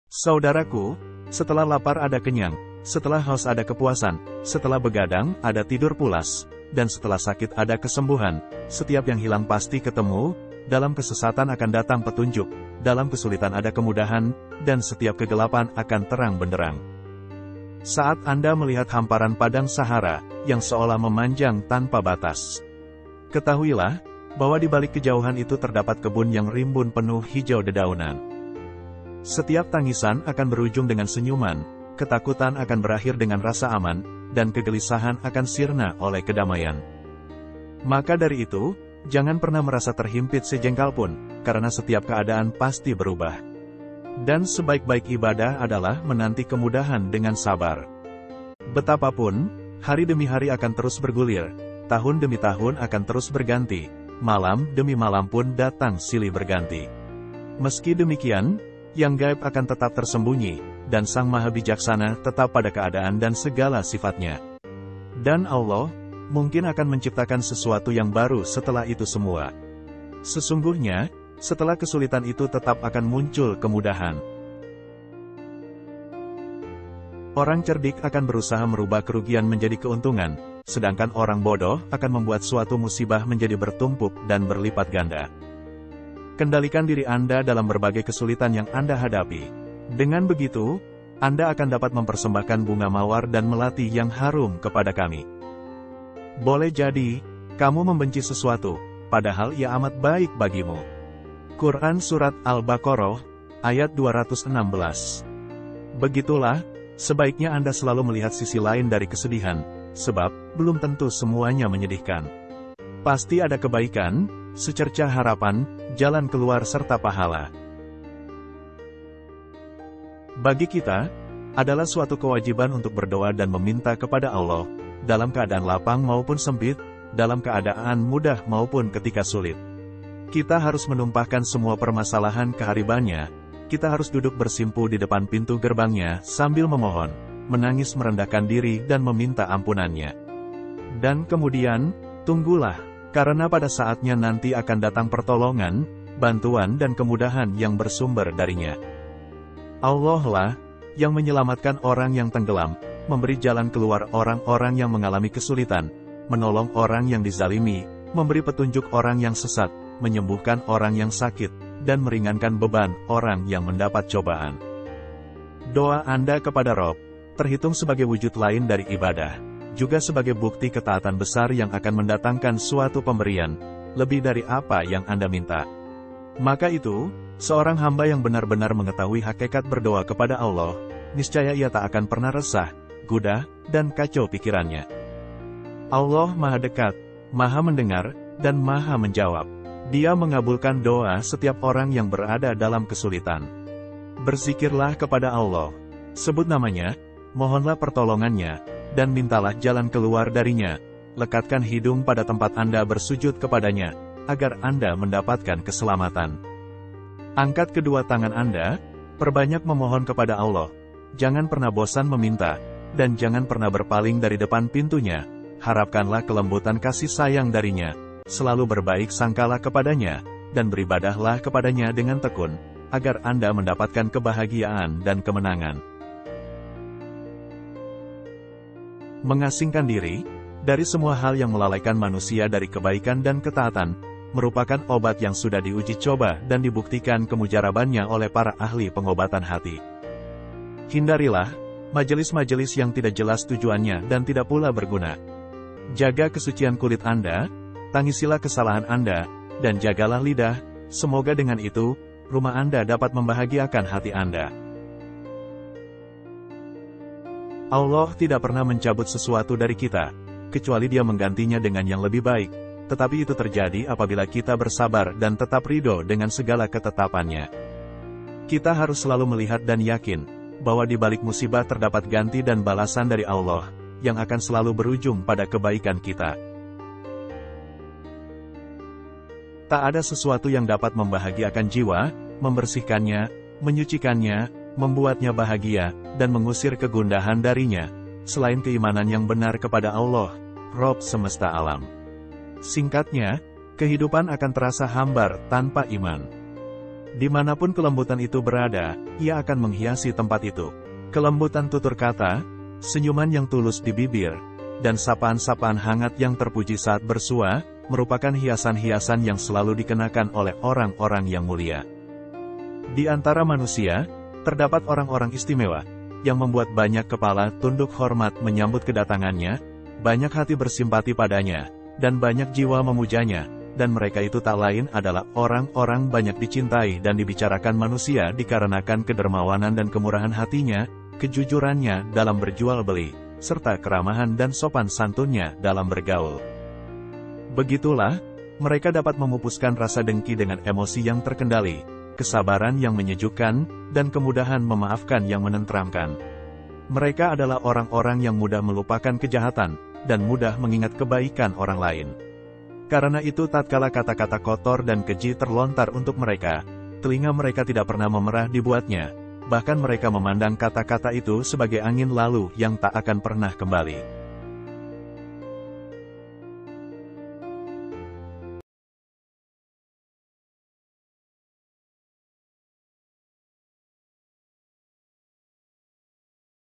Saudaraku, setelah lapar ada kenyang, setelah haus ada kepuasan, setelah begadang ada tidur pulas, dan setelah sakit ada kesembuhan. Setiap yang hilang pasti ketemu, dalam kesesatan akan datang petunjuk, dalam kesulitan ada kemudahan, dan setiap kegelapan akan terang benderang. Saat Anda melihat hamparan padang Sahara, yang seolah memanjang tanpa batas, ketahuilah, bahwa di balik kejauhan itu terdapat kebun yang rimbun penuh hijau dedaunan. Setiap tangisan akan berujung dengan senyuman, ketakutan akan berakhir dengan rasa aman, dan kegelisahan akan sirna oleh kedamaian. Maka dari itu, jangan pernah merasa terhimpit sejengkal pun, karena setiap keadaan pasti berubah. Dan sebaik-baik ibadah adalah menanti kemudahan dengan sabar. Betapapun, hari demi hari akan terus bergulir, tahun demi tahun akan terus berganti, malam demi malam pun datang silih berganti. Meski demikian, yang gaib akan tetap tersembunyi, dan Sang Maha Bijaksana tetap pada keadaan dan segala sifatnya. Dan Allah, mungkin akan menciptakan sesuatu yang baru setelah itu semua. Sesungguhnya, setelah kesulitan itu tetap akan muncul kemudahan. Orang cerdik akan berusaha merubah kerugian menjadi keuntungan, sedangkan orang bodoh akan membuat suatu musibah menjadi bertumpuk dan berlipat ganda. Kendalikan diri Anda dalam berbagai kesulitan yang Anda hadapi. Dengan begitu, Anda akan dapat mempersembahkan bunga mawar dan melati yang harum kepada kami. Boleh jadi, kamu membenci sesuatu, padahal ia amat baik bagimu. Quran Surat Al-Baqarah, ayat 216. Begitulah, sebaiknya Anda selalu melihat sisi lain dari kesedihan, sebab belum tentu semuanya menyedihkan. Pasti ada kebaikan, secercah harapan, jalan keluar serta pahala. Bagi kita, adalah suatu kewajiban untuk berdoa dan meminta kepada Allah, dalam keadaan lapang maupun sempit, dalam keadaan mudah maupun ketika sulit. Kita harus menumpahkan semua permasalahan ke haribannya, kita harus duduk bersimpu di depan pintu gerbangnya sambil memohon, menangis merendahkan diri dan meminta ampunannya. Dan kemudian, tunggulah. Karena pada saatnya nanti akan datang pertolongan, bantuan dan kemudahan yang bersumber darinya. Allah lah, yang menyelamatkan orang yang tenggelam, memberi jalan keluar orang-orang yang mengalami kesulitan, menolong orang yang dizalimi, memberi petunjuk orang yang sesat, menyembuhkan orang yang sakit, dan meringankan beban orang yang mendapat cobaan. Doa Anda kepada Rob, terhitung sebagai wujud lain dari ibadah, juga sebagai bukti ketaatan besar yang akan mendatangkan suatu pemberian, lebih dari apa yang Anda minta. Maka itu, seorang hamba yang benar-benar mengetahui hakikat berdoa kepada Allah, niscaya ia tak akan pernah resah, gundah, dan kacau pikirannya. Allah Maha Dekat, Maha Mendengar, dan Maha Menjawab. Dia mengabulkan doa setiap orang yang berada dalam kesulitan. Berzikirlah kepada Allah, sebut namanya, mohonlah pertolongannya, dan mintalah jalan keluar darinya. Lekatkan hidung pada tempat Anda bersujud kepadanya, agar Anda mendapatkan keselamatan. Angkat kedua tangan Anda, perbanyak memohon kepada Allah. Jangan pernah bosan meminta, dan jangan pernah berpaling dari depan pintunya. Harapkanlah kelembutan kasih sayang darinya. Selalu berbaik sangkalah kepadanya, dan beribadahlah kepadanya dengan tekun, agar Anda mendapatkan kebahagiaan dan kemenangan. Mengasingkan diri dari semua hal yang melalaikan manusia dari kebaikan dan ketaatan, merupakan obat yang sudah diuji coba dan dibuktikan kemujarabannya oleh para ahli pengobatan hati. Hindarilah majelis-majelis yang tidak jelas tujuannya dan tidak pula berguna. Jaga kesucian kulit Anda, tangisilah kesalahan Anda, dan jagalah lidah, semoga dengan itu, rumah Anda dapat membahagiakan hati Anda. Allah tidak pernah mencabut sesuatu dari kita, kecuali Dia menggantinya dengan yang lebih baik, tetapi itu terjadi apabila kita bersabar dan tetap ridho dengan segala ketetapannya. Kita harus selalu melihat dan yakin, bahwa di balik musibah terdapat ganti dan balasan dari Allah, yang akan selalu berujung pada kebaikan kita. Tak ada sesuatu yang dapat membahagiakan jiwa, membersihkannya, menyucikannya, membuatnya bahagia, dan mengusir kegundahan darinya, selain keimanan yang benar kepada Allah, Rob semesta alam. Singkatnya, kehidupan akan terasa hambar tanpa iman. Dimanapun kelembutan itu berada, ia akan menghiasi tempat itu. Kelembutan tutur kata, senyuman yang tulus di bibir, dan sapaan-sapaan hangat yang terpuji saat bersua, merupakan hiasan-hiasan yang selalu dikenakan oleh orang-orang yang mulia. Di antara manusia, terdapat orang-orang istimewa, yang membuat banyak kepala tunduk hormat menyambut kedatangannya, banyak hati bersimpati padanya, dan banyak jiwa memujanya, dan mereka itu tak lain adalah orang-orang banyak dicintai dan dibicarakan manusia dikarenakan kedermawanan dan kemurahan hatinya, kejujurannya dalam berjual beli, serta keramahan dan sopan santunnya dalam bergaul. Begitulah, mereka dapat memupuskan rasa dengki dengan emosi yang terkendali, kesabaran yang menyejukkan, dan kemudahan memaafkan yang menenteramkan. Mereka adalah orang-orang yang mudah melupakan kejahatan, dan mudah mengingat kebaikan orang lain. Karena itu tatkala kata-kata kotor dan keji terlontar untuk mereka, telinga mereka tidak pernah memerah dibuatnya, bahkan mereka memandang kata-kata itu sebagai angin lalu yang tak akan pernah kembali.